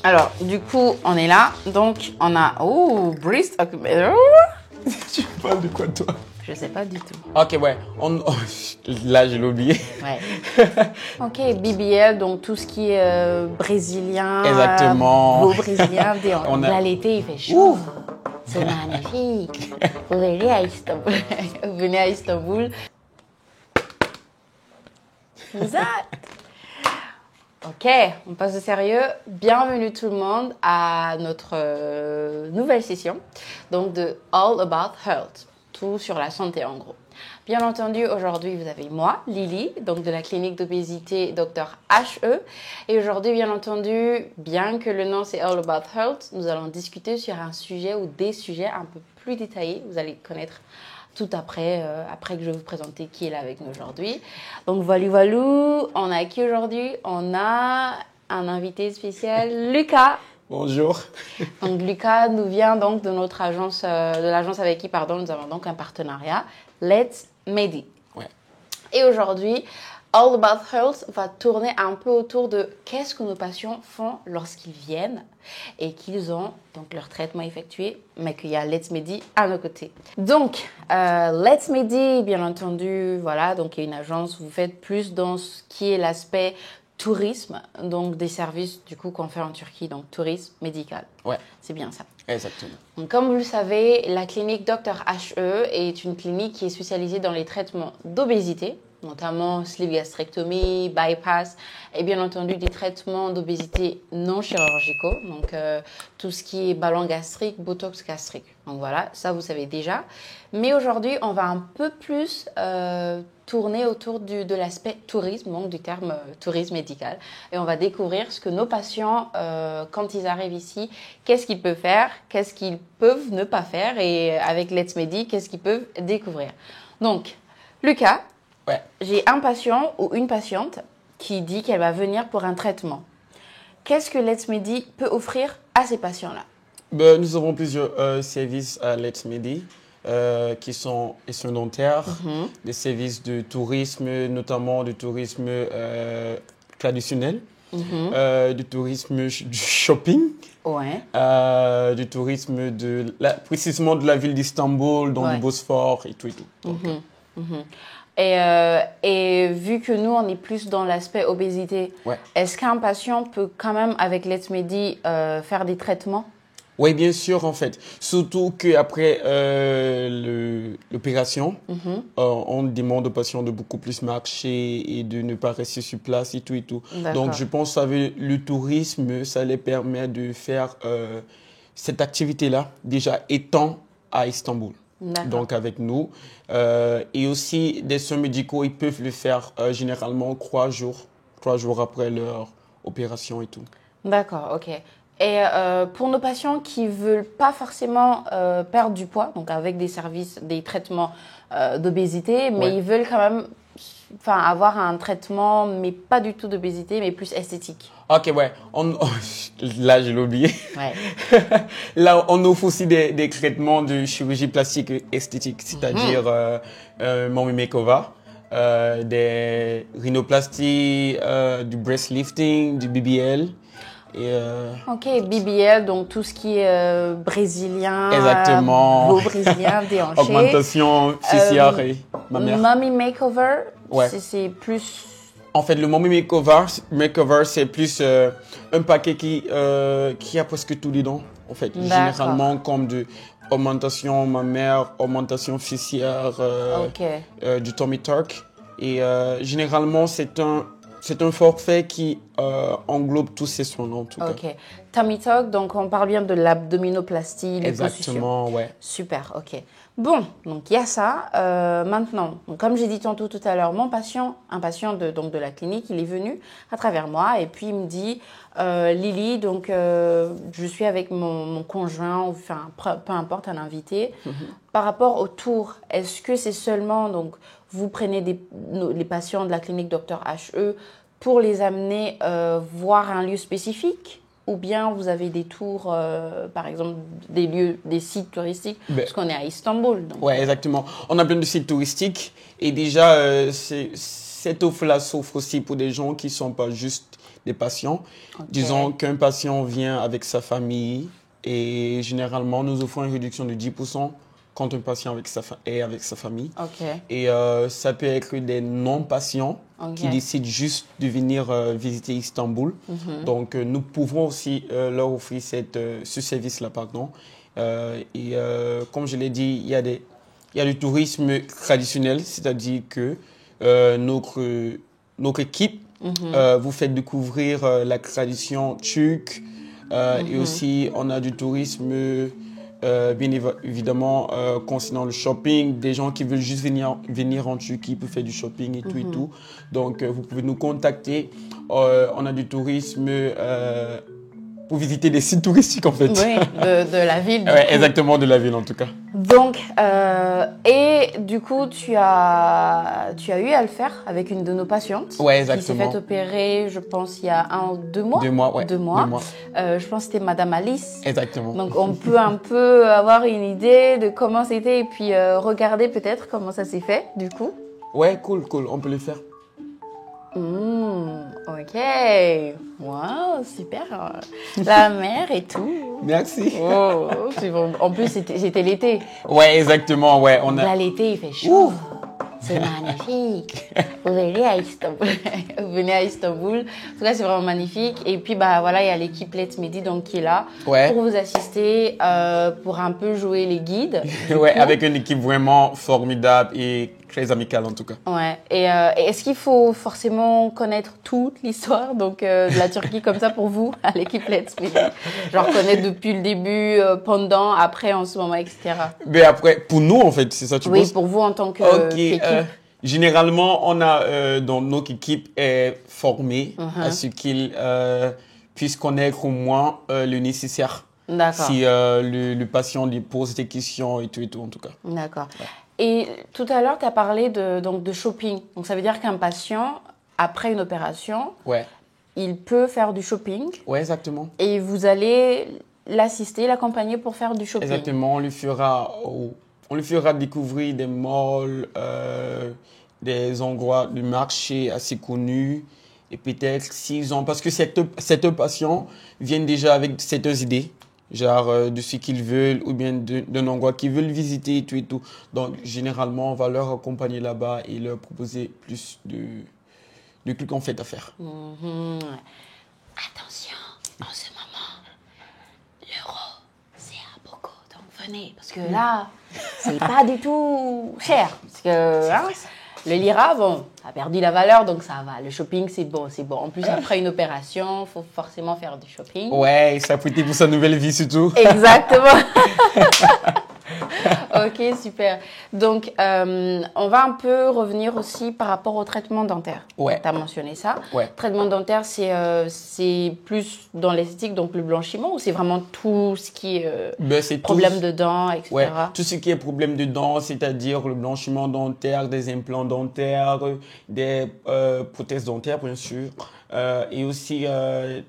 Alors, du coup, on est là. Donc, on a... Oh, breast... Tu parles de quoi, toi? Je sais pas du tout. Ok, ouais. Là, je l'ai oublié. Ouais. Ok, BBL, donc tout ce qui est brésilien. Exactement. Beau brésilien. Là, l'été, il fait chaud. C'est magnifique. Vous venez à Istanbul. Vous venez à Istanbul. Exact. Ok, on passe au sérieux. Bienvenue tout le monde à notre nouvelle session, donc de All About Health, tout sur la santé en gros. Bien entendu, aujourd'hui vous avez moi, Lily, donc de la clinique d'obésité Dr HE. Et aujourd'hui, bien entendu, bien que le nom c'est All About Health, nous allons discuter sur un sujet ou des sujets un peu plus détaillés. Vous allez connaître tout après, après que je vais vous présenter qui est là avec nous aujourd'hui. Donc voilà, on a qui aujourd'hui? On a un invité spécial, Lucas. Bonjour. Donc Lucas nous vient donc de notre agence, de l'agence avec qui, pardon, nous avons donc un partenariat, Let's Medi. Ouais. Et aujourd'hui, All About Health va tourner un peu autour de qu'est-ce que nos patients font lorsqu'ils viennent et qu'ils ont donc leur traitement effectué, mais qu'il y a Let's Medi à nos côtés. Donc, Let's Medi, bien entendu, voilà, donc il y a une agence, vous faites plus dans ce qui est l'aspect tourisme, donc des services du coup qu'on fait en Turquie, donc tourisme médical. Ouais. C'est bien ça. Exactement. Donc, comme vous le savez, la clinique Dr HE est une clinique qui est spécialisée dans les traitements d'obésité, notamment sleeve gastrectomie, bypass et bien entendu des traitements d'obésité non chirurgicaux, donc tout ce qui est ballon gastrique, botox gastrique. Donc voilà, ça vous savez déjà. Mais aujourd'hui, on va un peu plus tourner autour de l'aspect tourisme, donc du terme tourisme médical. Et on va découvrir ce que nos patients, quand ils arrivent ici, qu'est-ce qu'ils peuvent faire, qu'est-ce qu'ils peuvent ne pas faire et avec Let's Medi, qu'est-ce qu'ils peuvent découvrir. Donc, Lucas, Ouais. j'ai un patient ou une patiente qui dit qu'elle va venir pour un traitement. Qu'est-ce que Let's Medi peut offrir à ces patients-là? Nous avons plusieurs services à Let's Medi qui sont les soins dentaires, des services de tourisme, notamment du tourisme traditionnel, du tourisme du shopping. Ouais. Du tourisme précisément de la ville d'Istanbul, dans Ouais. le Bosphore et tout et tout. Donc, Et vu que nous, on est plus dans l'aspect obésité, ouais. Est-ce qu'un patient peut quand même, avec Let's Medi, faire des traitements? Oui, bien sûr, en fait. Surtout qu'après l'opération, on demande aux patients de beaucoup plus marcher et de ne pas rester sur place et tout et tout. D'accord. Donc, je pense qu'avec le tourisme, ça les permet de faire cette activité-là, déjà étant à Istanbul. D'accord. Donc, avec nous. Et aussi, des soins médicaux, ils peuvent le faire généralement 3 jours après leur opération et tout. D'accord, ok. Et pour nos patients qui ne veulent pas forcément perdre du poids, donc avec des services, des traitements d'obésité, mais Ouais. ils veulent quand même avoir un traitement, mais pas du tout d'obésité, mais plus esthétique. Ok, ouais. Là, je l'ai oublié. Ouais. Là, on offre aussi des traitements de chirurgie plastique esthétique, c'est-à-dire mommy makeover, des rhinoplasties, du breast lifting, du BBL. Et, Ok, BBL, donc tout ce qui est brésilien, exactement. beau brésilien, déhanché. Augmentation faciale et mammaire. Mommy makeover, Ouais. c'est plus... En fait, le mommy makeover, c'est plus un paquet qui a presque tout dedans. En fait, D'accord. généralement comme de augmentation mammaire, augmentation faciale, Ok. du tummy tuck. Et généralement, c'est un forfait qui englobe tous ces soins en tout cas. Ok. Tummy tuck, donc on parle bien de l'abdominoplastie, liposuction. Exactement, ouais. Super, ok. Bon, donc il y a ça. Maintenant, donc, comme j'ai dit tantôt tout à l'heure, un patient de la clinique, il est venu à travers moi et puis il me dit, Lily, donc je suis avec mon conjoint, enfin peu importe, un invité. Par rapport au tour, est-ce que c'est seulement, donc vous prenez les patients de la clinique Dr HE pour les amener voir un lieu spécifique? Ou bien vous avez des tours, par exemple, des sites touristiques, parce qu'on est à Istanbul. Donc. Ouais, exactement. On a plein de sites touristiques et déjà, cette offre-là s'offre aussi pour des gens qui ne sont pas juste des patients. Ok. Disons qu'un patient vient avec sa famille et généralement, nous offrons une réduction de 10% quand un patient est avec sa famille. Ok. Et ça peut être des non-patients qui décident juste de venir visiter Istanbul. Donc, nous pouvons aussi leur offrir ce service-là, pardon. Comme je l'ai dit, il y a du tourisme traditionnel, c'est-à-dire que notre équipe vous fait découvrir la tradition turque. Et aussi, on a du tourisme, bien évidemment, concernant le shopping. Des gens qui veulent juste venir en Turquie pour faire du shopping et tout et tout. Donc, vous pouvez nous contacter. On a du tourisme pour visiter des sites touristiques, en fait. Oui, de la ville. Ouais, exactement, de la ville, en tout cas. Donc, et du coup, tu as eu à le faire avec une de nos patientes. Ouais, exactement. Qui s'est fait opérer, je pense, il y a 1 ou 2 mois. 2 mois, ouais. 2 mois. 2 mois. Je pense que c'était Madame Alice. Exactement. Donc, on peut un peu avoir une idée de comment c'était et puis regarder peut-être comment ça s'est fait, du coup. Ouais, cool, on peut le faire. Ok. Wow, super. La mer et tout. Merci. Oh, c'est bon. En plus, c'était l'été. Ouais, exactement, ouais. Là, l'été, il fait chaud. C'est magnifique. Vous venez à Istanbul. Vous venez à Istanbul. En tout cas, c'est vraiment magnifique. Et puis, bah voilà, il y a l'équipe Let's Midi donc qui est là pour vous assister, pour un peu jouer les guides. Ouais, avec une équipe vraiment formidable et très amicale en tout cas. Ouais. Et est-ce qu'il faut forcément connaître toute l'histoire donc de la Turquie comme ça pour vous à l'équipe Let's Midi? Genre connaître depuis le début, pendant, après, en ce moment, etc. Mais après, pour nous en fait, c'est ça tu penses? Oui, pour vous en tant qu'équipe. Généralement, on a donc notre équipe est formée à ce qu'ils puissent connaître au moins le nécessaire. D'accord. Si le patient lui pose des questions et tout en tout cas. D'accord. Ouais. Et tout à l'heure, tu as parlé de shopping. Donc, ça veut dire qu'un patient, après une opération, il peut faire du shopping. Oui, exactement. Et vous allez l'assister, l'accompagner pour faire du shopping. Exactement. On lui fera découvrir des malls, des endroits de marché assez connus. Et peut-être s'ils ont... Parce que certains patients viennent déjà avec certaines idées. Genre de ce qu'ils veulent ou bien d'un endroit qu'ils veulent visiter et tout et tout. Donc, généralement, on va leur accompagner là-bas et leur proposer plus de trucs en fait à faire. Attention, en ce moment, l'euro, c'est à beaucoup. Donc, venez, parce que là, c'est pas du tout cher. Parce que le lira, bon, a perdu la valeur, donc ça va. Le shopping, c'est bon. En plus, après une opération, il faut forcément faire du shopping. Ouais, ça prêter pour sa nouvelle vie surtout. Exactement. Ok, super. Donc, on va un peu revenir aussi par rapport au traitement dentaire. Ouais. Tu as mentionné ça. Ouais. Traitement dentaire, c'est plus dans l'esthétique, donc le blanchiment, ou c'est vraiment tout ce qui est problème de dents, etc. Ouais, tout ce qui est problème de dents, c'est-à-dire le blanchiment dentaire, des implants dentaires, des prothèses dentaires, bien sûr, et aussi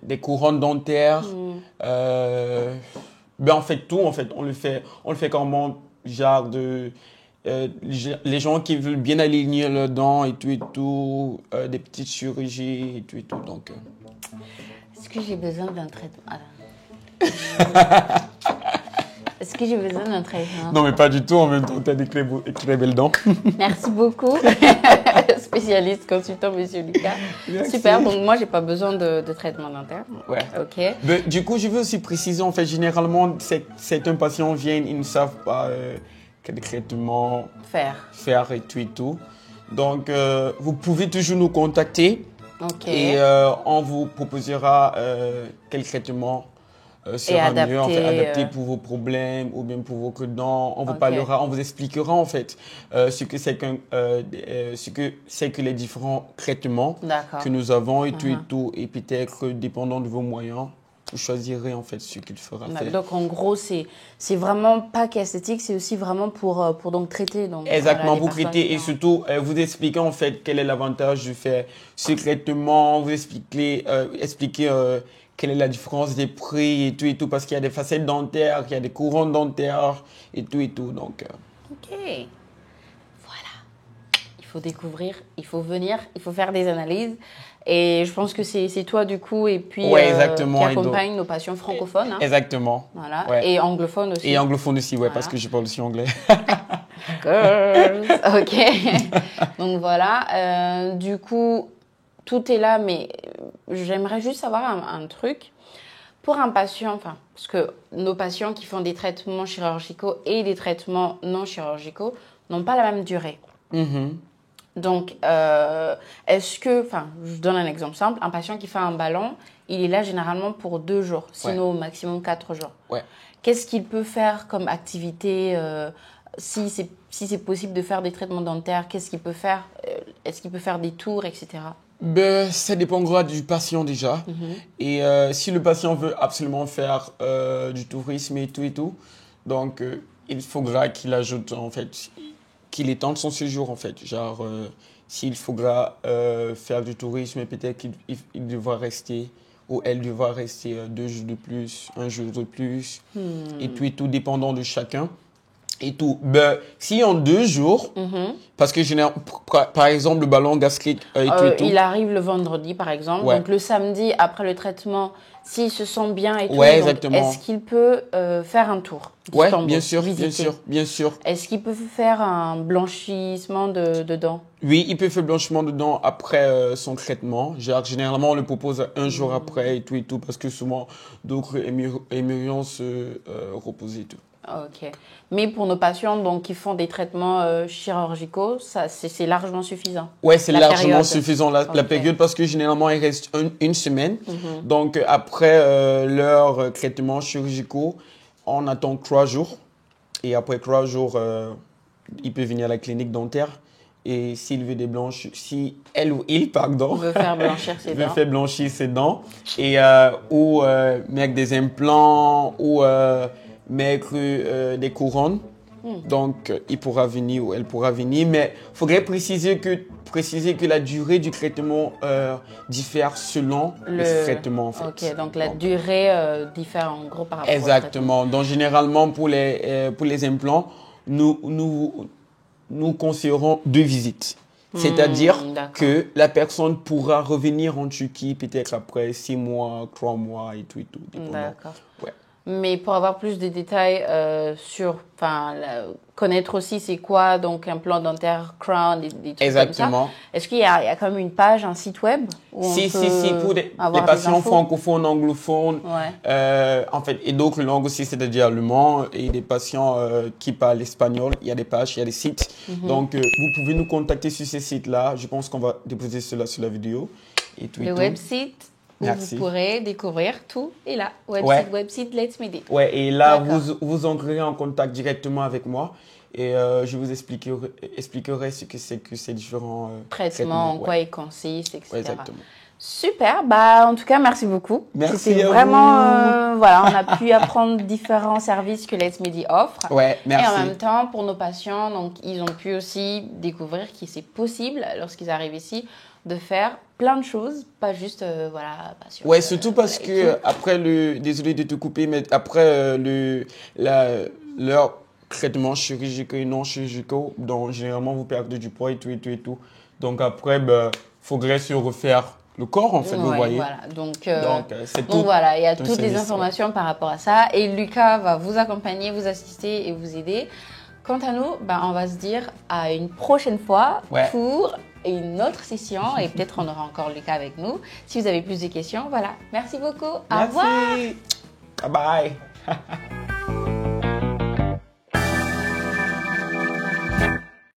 des couronnes dentaires. En fait, tout, en fait, on le fait comment, genre les gens qui veulent bien aligner leurs dents et tout, des petites chirurgies et tout, donc. Est-ce que j'ai besoin d'un traitement? Est-ce que j'ai besoin d'un traitement? Non, mais pas du tout, en même temps, tu as des très belles dents. Merci beaucoup, spécialiste, consultant, monsieur Lucas. Merci. Super, donc moi, j'ai pas besoin de traitement dentaire. Ouais. Ok. Mais, du coup, je veux aussi préciser, en fait, généralement, certains patients viennent, ils ne savent pas quel traitement faire et tout. Donc, vous pouvez toujours nous contacter et on vous proposera quel traitement sera mieux, en fait, adapté pour vos problèmes ou bien pour vos dents. On vous parlera, on vous expliquera en fait ce que c'est que les différents traitements que nous avons et tout. Et peut-être, dépendant de vos moyens, vous choisirez en fait ce qu'il fera faire. Donc en gros, c'est vraiment pas qu'esthétique, c'est aussi vraiment pour donc traiter. Donc, exactement, pour traiter et surtout vous expliquer en fait quel est l'avantage de faire ce traitement, vous expliquer quelle est la différence des prix et tout, parce qu'il y a des facettes dentaires, il y a des couronnes dentaires et tout. Donc, Ok. Voilà. Il faut découvrir, il faut venir, il faut faire des analyses. Et je pense que c'est toi, du coup, et puis Ouais, exactement. qui accompagne nos patients francophones. Hein. Exactement. Voilà. Ouais. Et anglophones aussi. Et anglophone aussi, ouais, Voilà. parce que je parle aussi anglais. Girls. Ok. Donc voilà. Du coup, tout est là, mais j'aimerais juste savoir un truc. Pour un patient, enfin, parce que nos patients qui font des traitements chirurgicaux et des traitements non chirurgicaux n'ont pas la même durée. Mhm. Donc, est-ce que, enfin, je donne un exemple simple, un patient qui fait un ballon, il est là généralement pour 2 jours, sinon au maximum 4 jours. Ouais. Qu'est-ce qu'il peut faire comme activité si c'est possible de faire des traitements dentaires, qu'est-ce qu'il peut faire est-ce qu'il peut faire des tours, etc. Ben, ça dépendra du patient déjà. Et si le patient veut absolument faire du tourisme et tout, donc il faudra qu'il ajoute en fait, qu'il étende son séjour en fait. Genre, s'il faudra faire du tourisme, peut-être qu'il devra rester ou elle devra rester 2 jours de plus, 1 jour de plus, et tout, dépendant de chacun. Et tout. Ben, si en 2 jours, parce que par exemple, le ballon gastrique et tout. Il arrive le vendredi, par exemple. Ouais. Donc, le samedi, après le traitement, s'il se sent bien et tout, Ouais, donc, exactement. est-ce qu'il peut faire un tour Ouais, d'Istanbul, bien sûr, visiter? bien sûr. Est-ce qu'il peut faire un blanchissement de dents? Oui, il peut faire blanchiment de dents après son traitement. Genre, généralement, on le propose 1 jour après et tout, parce que souvent, d'autres aimerions se reposer et tout. Ok. Mais pour nos patients donc, qui font des traitements chirurgicaux, ça, c'est largement suffisant. Ouais, c'est La largement période. suffisant la Ok. période parce que généralement, il reste une semaine. Donc, après leurs traitements chirurgicaux, on attend 3 jours. Et après 3 jours, il peut venir à la clinique dentaire. Et s'il veut si elle ou il, pardon, On veut faire blanchir ses veut dents. faire blanchir ses dents et ou mettre des implants ou mettre des couronnes. Donc, il pourra venir ou elle pourra venir. Mais il faudrait préciser que la durée du traitement diffère selon le traitement, en fait. Ok, donc la durée diffère en gros par rapport au Exactement. Donc, généralement, pour les implants, nous conseillerons 2 visites. C'est-à-dire d'accord. que la personne pourra revenir en Turquie peut-être après 6 mois, 3 mois et tout. Dépendant. D'accord. Ouais. Mais pour avoir plus de détails connaître aussi c'est quoi donc un plan dentaire, crown, des trucs Exactement. comme ça. Est-ce qu'il y a quand même une page, un site web où on Si, peut pour les avoir des patients infos? francophones, anglophones, Ouais. en fait, et d'autres langues aussi, c'est-à-dire allemand, et des patients qui parlent espagnol, il y a des pages, il y a des sites. Donc, vous pouvez nous contacter sur ces sites-là. Je pense qu'on va déposer cela sur la vidéo. Et tout, Le website où Merci. vous pourrez découvrir tout est là. Ouais. Website Let's Medi. Ouais, et là, D'accord. vous entrerez en contact directement avec moi et je vous expliquerai ce que c'est que ces différents Traitement, en ouais. quoi il consiste, etc. Ouais, exactement. Super, bah en tout cas merci beaucoup. Merci C'était à vraiment, voilà, on a pu apprendre différents services que Let's Medi offre. Ouais, merci. Et en même temps, pour nos patients, donc ils ont pu aussi découvrir que c'est possible lorsqu'ils arrivent ici de faire plein de choses, pas juste voilà. Patient, Ouais, surtout parce et que tout. après désolé de te couper, mais après leur traitement chirurgical et non chirurgical, donc généralement vous perdez du poids et tout. Donc après, faudrait se refaire le corps en fait, vous Ouais, voyez. voilà. Donc c'est tout. donc voilà, il y a tout toutes les service, informations par rapport à ça. Et Lucas va vous accompagner, vous assister et vous aider. Quant à nous, on va se dire à une prochaine fois pour une autre session. Et peut-être on aura encore Lucas avec nous. Si vous avez plus de questions, voilà. Merci beaucoup. Au revoir. Bye bye.